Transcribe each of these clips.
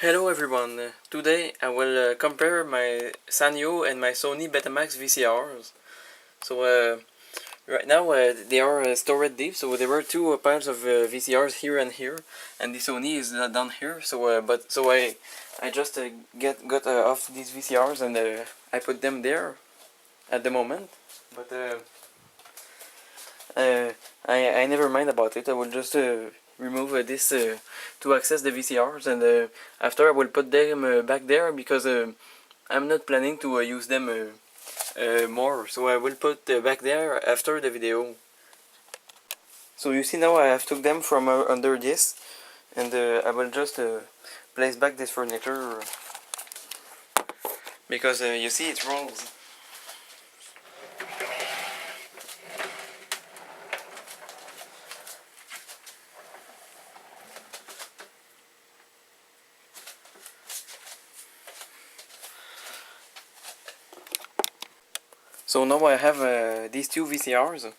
Hello everyone, today I will compare my Sanyo and my Sony Betamax VCRs. So right now they are stored deep, so there were two piles of VCRs here and here, and the Sony is down here. So I just got off these VCRs and I put them there at the moment. But I never mind about it. I will just remove this to access the VCRs, and after I will put them back there because I'm not planning to use them more. So I will put back there after the video. So you see now I have took them from under this, and I will just place back this furniture because you see it rolls. So now I have these two VCRs,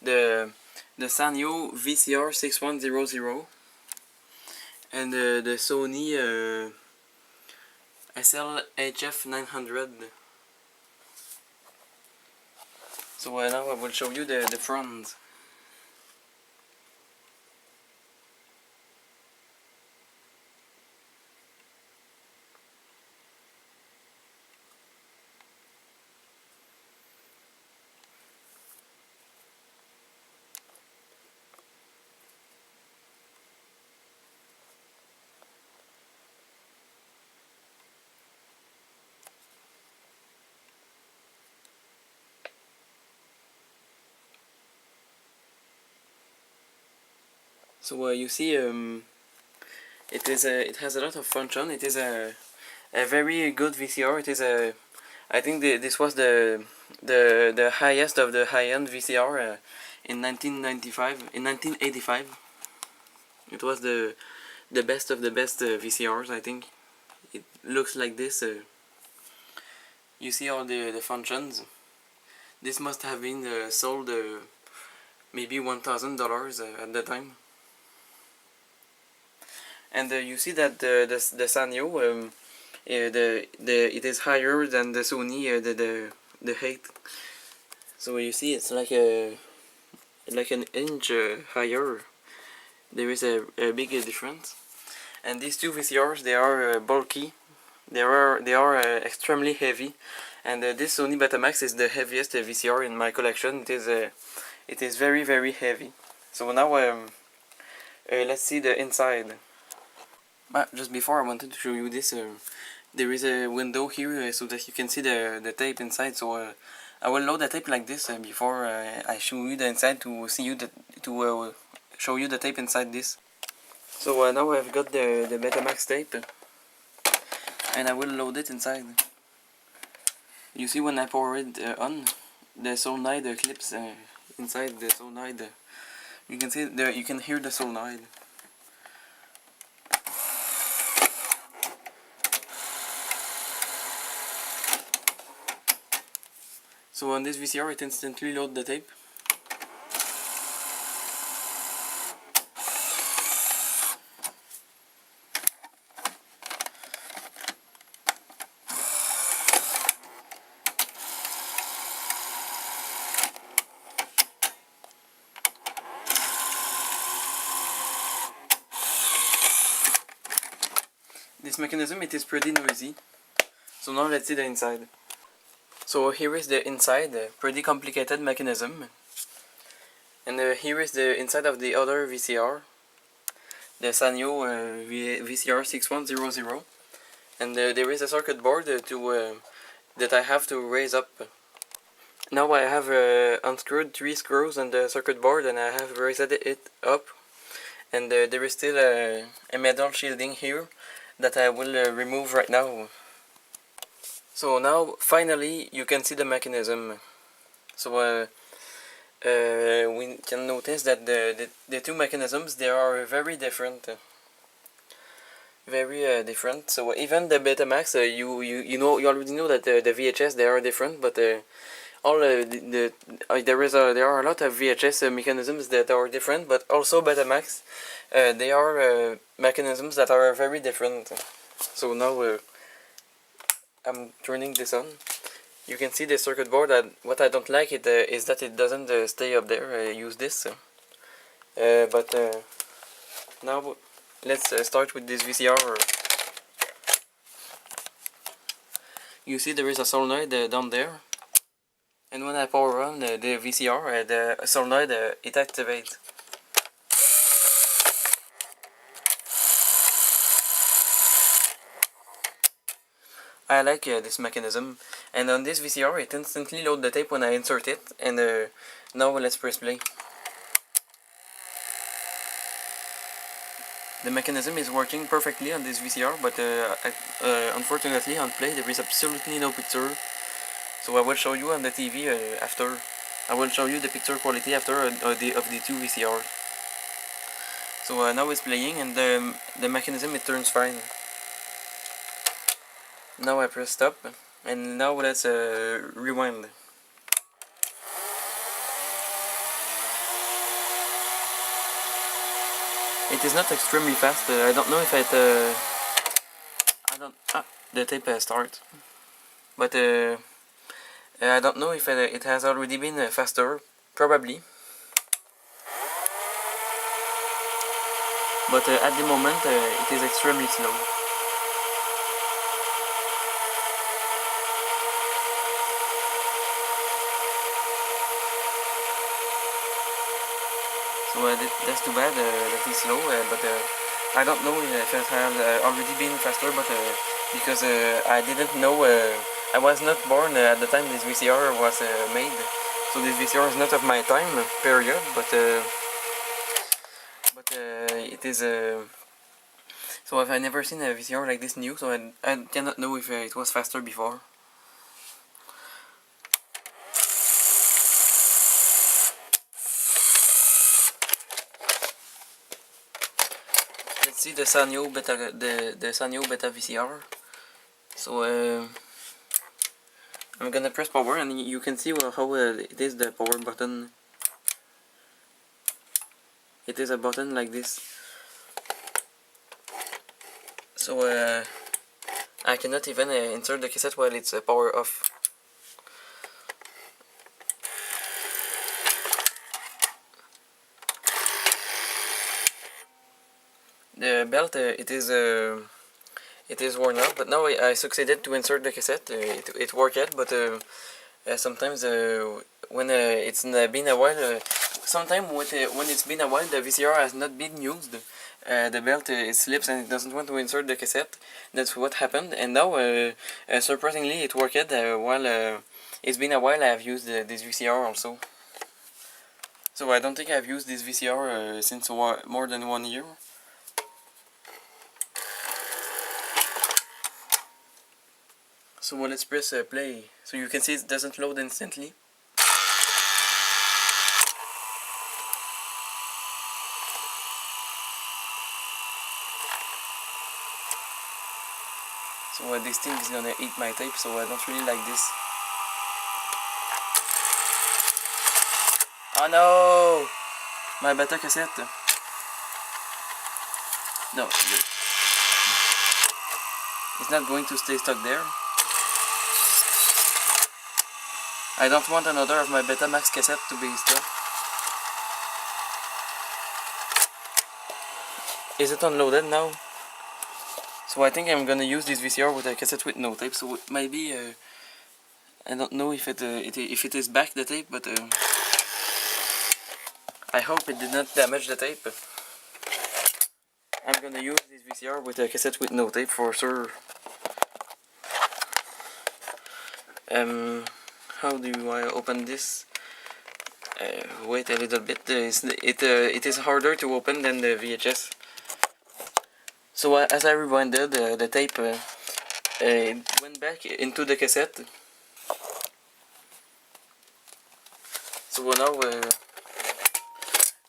the Sanyo VCR 6100 and the Sony SL-HF900. So now I will show you the front. So you see, it has a lot of function. It is a very good VCR. It is I think this was the highest of the high-end VCR in 1995. In 1985, it was the best of the best VCRs. I think it looks like this. You see all the functions. This must have been sold maybe $1,000 at the time. And you see that the Sanyo, it is higher than the Sony, the height. So you see, it's like an inch higher. There is a big difference. And these two VCRs, they are bulky. They are extremely heavy. And this Sony Betamax is the heaviest VCR in my collection. It is very heavy. So now let's see the inside. But just before, I wanted to show you this. There is a window here so that you can see the tape inside. So I will load the tape like this before I show you the inside to show you the tape inside this. So now I've got the Betamax tape, and I will load it inside. You see when I pour it on, the solenoid clips inside the solenoid. You can see there. You can hear the solenoid. So on this VCR, it instantly loads the tape. This mechanism, it is pretty noisy. So now let's see the inside. So here is the inside, pretty complicated mechanism. And here is the inside of the other VCR, the Sanyo VCR 6100. And there is a circuit board that I have to raise up. Now I have unscrewed 3 screws on the circuit board, and I have raised it up. And there is still a metal shielding here that I will remove right now. So now finally you can see the mechanism. So we can notice that the two mechanisms, they are very different. Very different. So even the Betamax, you already know that the VHS, they are different, but all there are a lot of VHS mechanisms that are different, but also Betamax. They are mechanisms that are very different. So now I'm turning this on. You can see the circuit board. What I don't like is that it doesn't stay up there. Use this. But now let's start with this VCR. You see there is a solenoid down there, and when I power on the VCR, the solenoid it activates. I like this mechanism, and on this VCR it instantly loads the tape when I insert it, and now let's press play. The mechanism is working perfectly on this VCR, but unfortunately on play there is absolutely no picture. So I will show you on the TV after. I will show you the picture quality after of the two VCRs. So now it's playing, and the mechanism it turns fine. Now I press stop, and now let's rewind. It is not extremely fast. I don't know if the tape starts, but I don't know if it has already been faster. Probably, but at the moment it is extremely slow. So that's too bad that it's slow, but I don't know if it has already been faster, but because I didn't know, I was not born at the time this VCR was made, so this VCR is not of my time period, but it is. So I've never seen a VCR like this new, so I cannot know if it was faster before. Let's see the Sanyo Beta VCR. So I'm gonna press power, and you can see how it is the power button. It is a button like this. So I cannot even insert the cassette while it's power off. The belt it is worn out, but now I succeeded to insert the cassette. It worked, but sometimes when it's been a while, sometimes when it's been a while, the VCR has not been used. The belt it slips and it doesn't want to insert the cassette. That's what happened, and now surprisingly it worked. While it's been a while, I have used this VCR also. So I don't think I've used this VCR since more than 1 year. So let's press play. So you can see it doesn't load instantly. So this thing is gonna eat my tape, so I don't really like this. Oh no! My beta cassette. No, it's not going to stay stuck there. I don't want another of my Betamax cassette to be stuck. Is it unloaded now? So I think I'm gonna use this VCR with a cassette with no tape. So maybe I don't know if it is back the tape, but I hope it did not damage the tape. I'm gonna use this VCR with a cassette with no tape for sure. How do I open this? Wait a little bit. It is harder to open than the VHS. So as I rewinded the tape, it went back into the cassette. So now,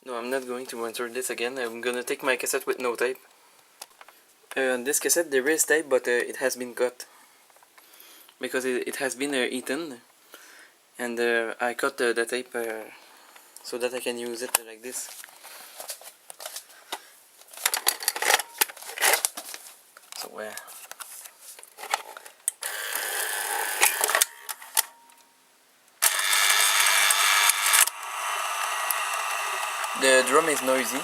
no, I'm not going to insert this again. I'm gonna take my cassette with no tape. On this cassette there is tape, but it has been cut because it has been eaten. and I cut the tape so that I can use it like this. So the drum is noisy.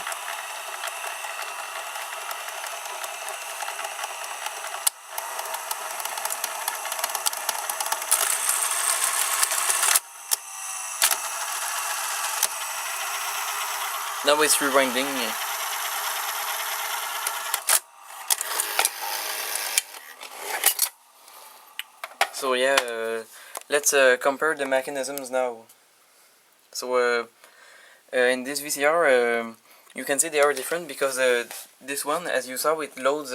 Now it's rewinding. So yeah, let's compare the mechanisms now. So in this VCR, you can see they are different because this one, as you saw, it loads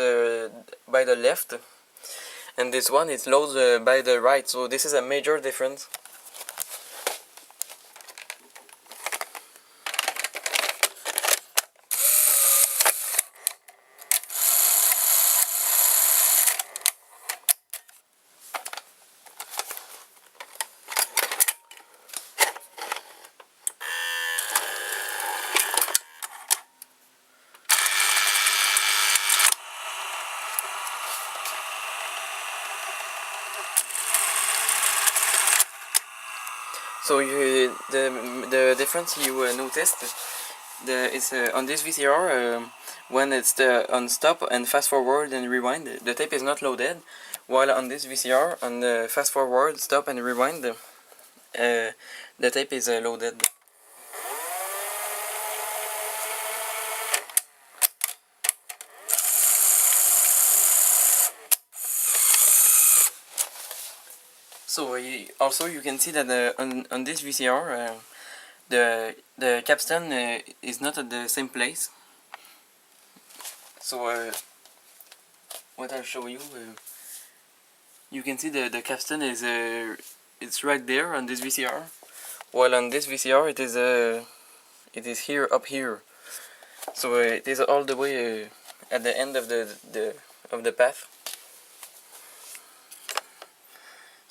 by the left, and this one it loads by the right. So this is a major difference. So the difference you noticed is on this VCR when it's on stop and fast forward and rewind, the tape is not loaded, while on this VCR on the fast forward, stop and rewind, the tape is loaded. So also you can see that on this VCR the capstan is not at the same place. So what I'll show you, you can see the capstan is it's right there on this VCR, while on this VCR it is here, up here. So it is all the way at the end of the path.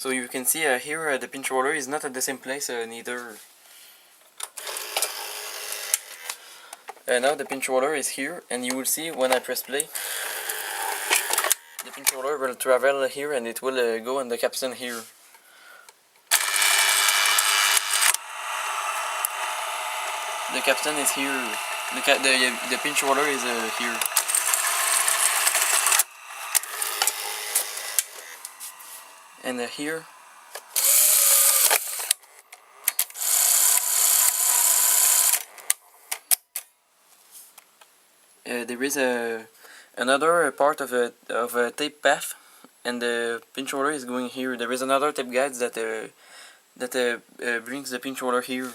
So you can see here the pinch roller is not at the same place neither. Now the pinch roller is here, and you will see when I press play, the pinch roller will travel here and it will go on the capstan here. The capstan is here, the pinch roller is here. And here there is another part of a tape path, and the pinch roller is going here. There is another tape guide that brings the pinch roller here.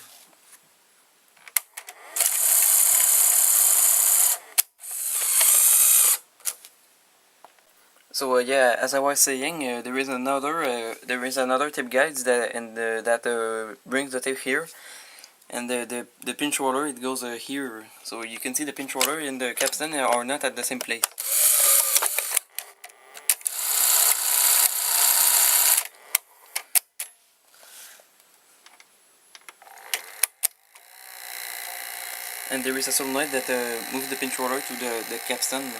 So yeah, as I was saying, there is another tape guide that brings the tape here, and the pinch roller it goes here. So you can see the pinch roller and the capstan are not at the same place. And there is a solenoid that moves the pinch roller to the capstan.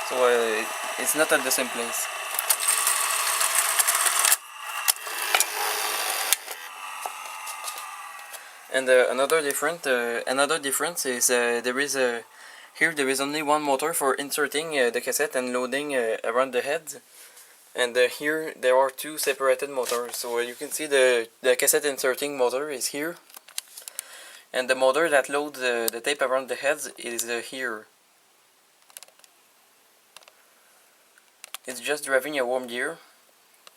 So it's not at the same place. And another difference is there is here there is only one motor for inserting the cassette and loading around the head, and here there are two separated motors. So you can see the cassette inserting motor is here, and the motor that loads the tape around the heads is here. It's just driving a warm gear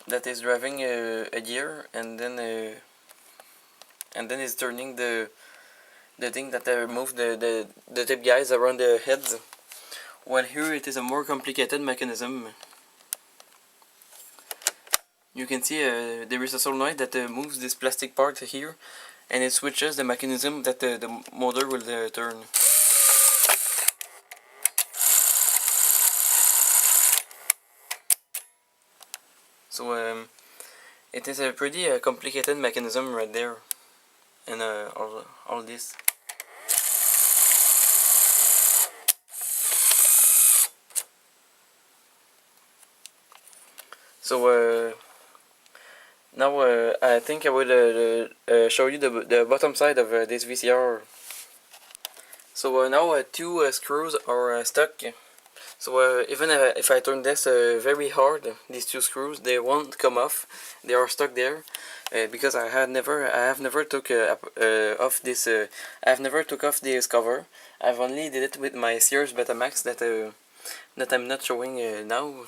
that is driving a gear, and then it's turning the thing that move the tape guides around the heads. While here it is a more complicated mechanism. you can see there is a solenoid that moves this plastic part here, and it switches the mechanism that the motor will turn. So it is a pretty complicated mechanism right there, and all this. So now I think I will show you the bottom side of this VCR. So now two screws are stuck. So even if I turn this very hard, these two screws, they won't come off. They are stuck there because I have never took off this. I have never took off this cover. I've only did it with my Sears Betamax that I'm not showing now.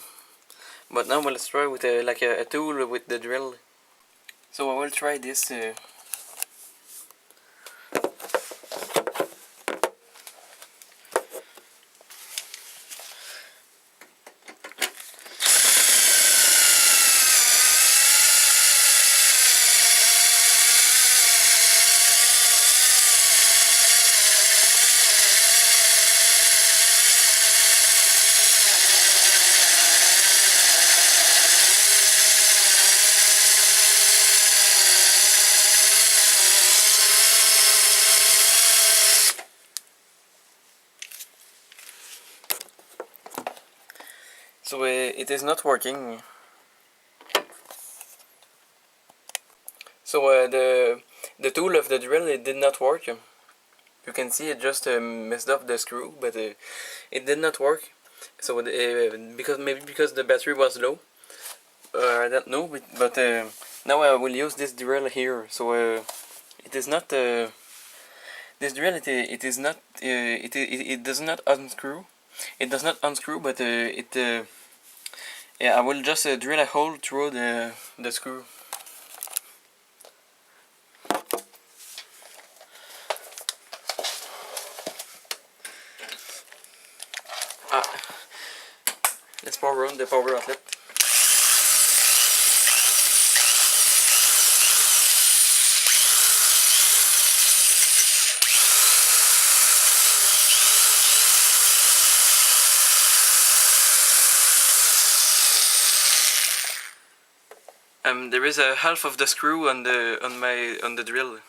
But now let's try with like a tool with the drill. So I will try this. So it is not working. So the tool of the drill, it did not work. You can see it just messed up the screw, but it did not work. So maybe because the battery was low. I don't know, but now I will use this drill here. So it is not this drill. It is not. It does not unscrew. It does not unscrew, but yeah, I will just drill a hole through the screw. Let's power on the power outlet. There is a half of the screw on the drill.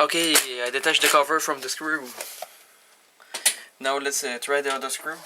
Okay, I detached the cover from the screw. Now let's try the other screw.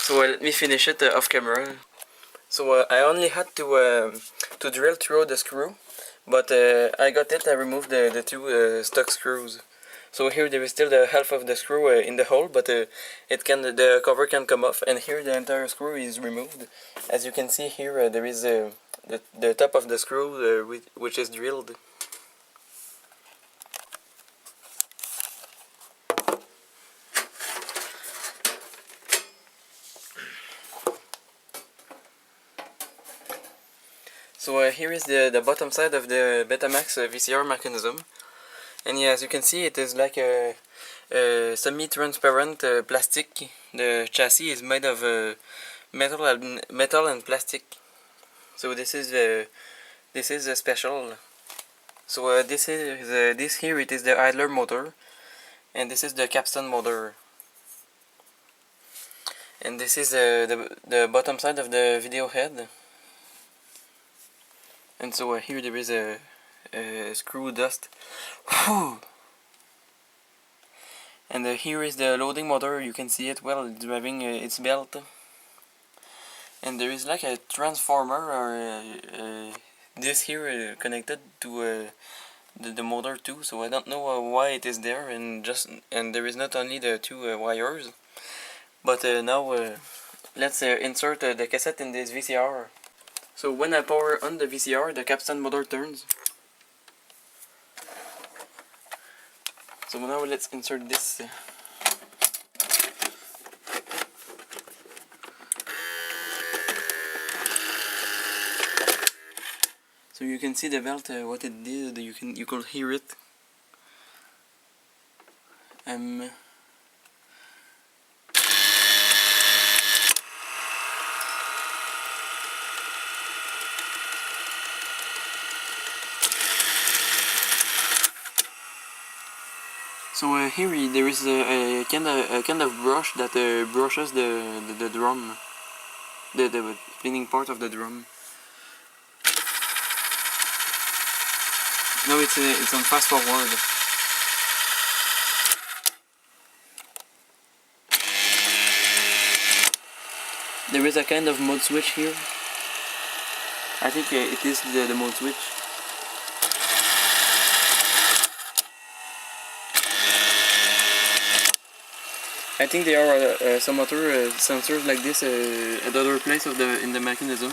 So let me finish it off camera. So I only had to drill through the screw, but I got it. I removed the two stuck screws. So here there is still the half of the screw in the hole, but the cover can come off, and here the entire screw is removed. As you can see here, there is the top of the screw which is drilled. So here is the bottom side of the Betamax VCR mechanism, and yeah, as you can see, it is like a semi-transparent plastic. The chassis is made of metal and plastic. So this is a special. So this here it is the idler motor, and this is the capstan motor, and this is the bottom side of the video head. And so here there is a screw dust. Whew. And here is the loading motor. You can see it well, it's driving its belt. And there is like a transformer or this here connected to the motor too, so I don't know why it is there, and there is not only the two wires. But now let's insert the cassette in this VCR. So when I power on the VCR, the capstan motor turns. So now let's insert this. So you can see the belt, what it did. You could hear it. So here there is a kind of brush that brushes the drum, the spinning part of the drum. No, it's on fast forward. There is a kind of mode switch here. I think it is the mode switch. I think there are some other sensors like this at other place in the mechanism.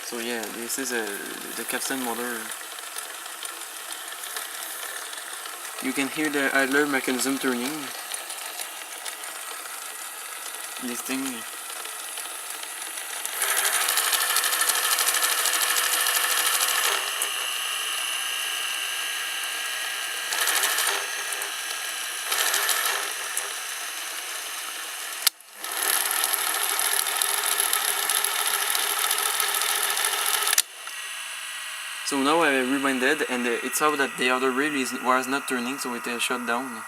So yeah, this is the capstan motor. You can hear the idler mechanism turning. This thing. So now I rewinded, and it saw that the other reel was not turning, so it shut down.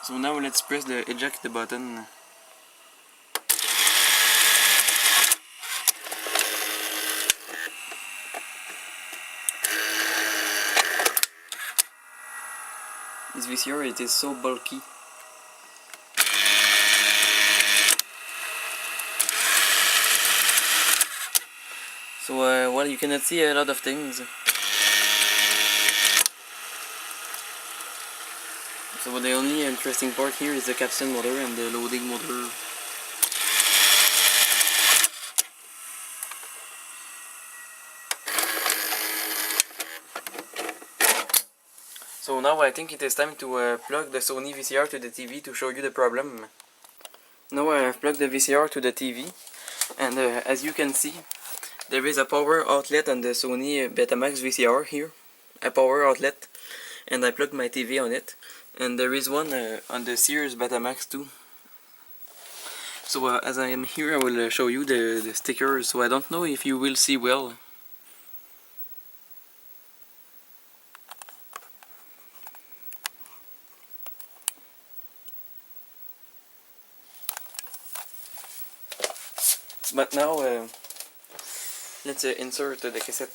So now let's press the eject button. This VCR, it is so bulky. So well, you cannot see a lot of things. So the only interesting part here is the capstan motor and the loading motor. So now I think it is time to plug the Sony VCR to the TV to show you the problem. Now I have plugged the VCR to the TV, and as you can see, there is a power outlet on the Sony Betamax VCR here, a power outlet, and I plugged my TV on it, and there is one on the Sears Betamax too. So as I am here, I will show you the stickers, so I don't know if you will see well. But now let's insert the cassette.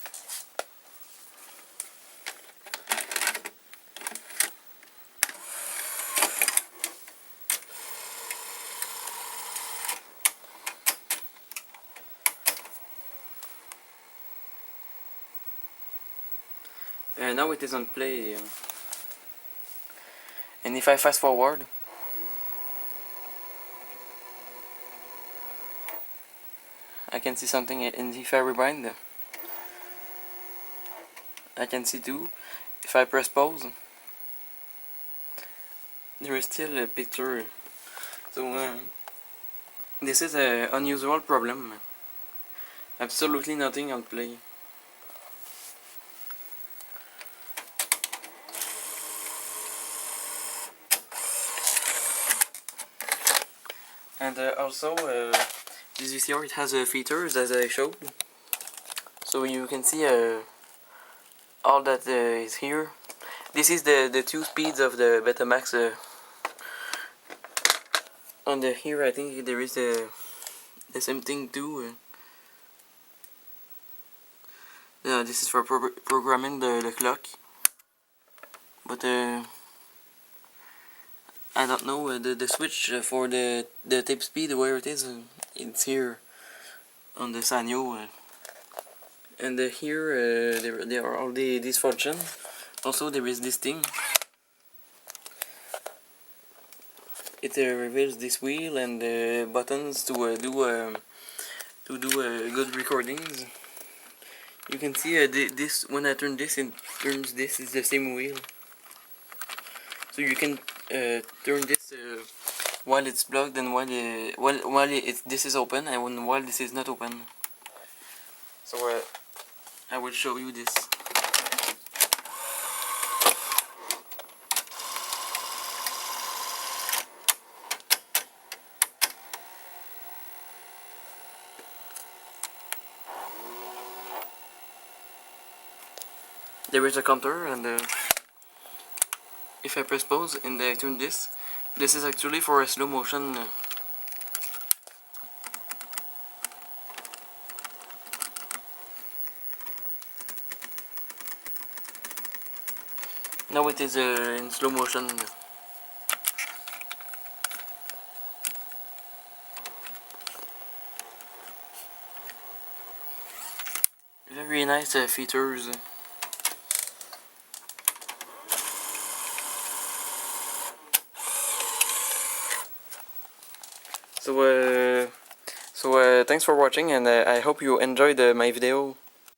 Now it is on play, and if I fast forward, I can see something, and if I rewind, I can see too. If I press pause, there is still a picture. So this is an unusual problem. Absolutely nothing on play. And also this VCR, it has features as I showed. So you can see all that is here. This is the two speeds of the Betamax. On the here, I think there is the same thing too. This is for programming the clock. But I don't know the switch for the tape speed, where it is. It's here on the Sanyo. And here there are all these functions. Also there is this thing. It reveals this wheel and the buttons to do good recordings. You can see this when I turn this, it turns this is the same wheel. So you can turn this while it's plugged and while this is open and while this is not open. So I will show you this. There is a counter, and if I press pause and I turn this is actually for a slow motion. Now it is in slow motion. Very nice features. So thanks for watching, and I hope you enjoyed my video.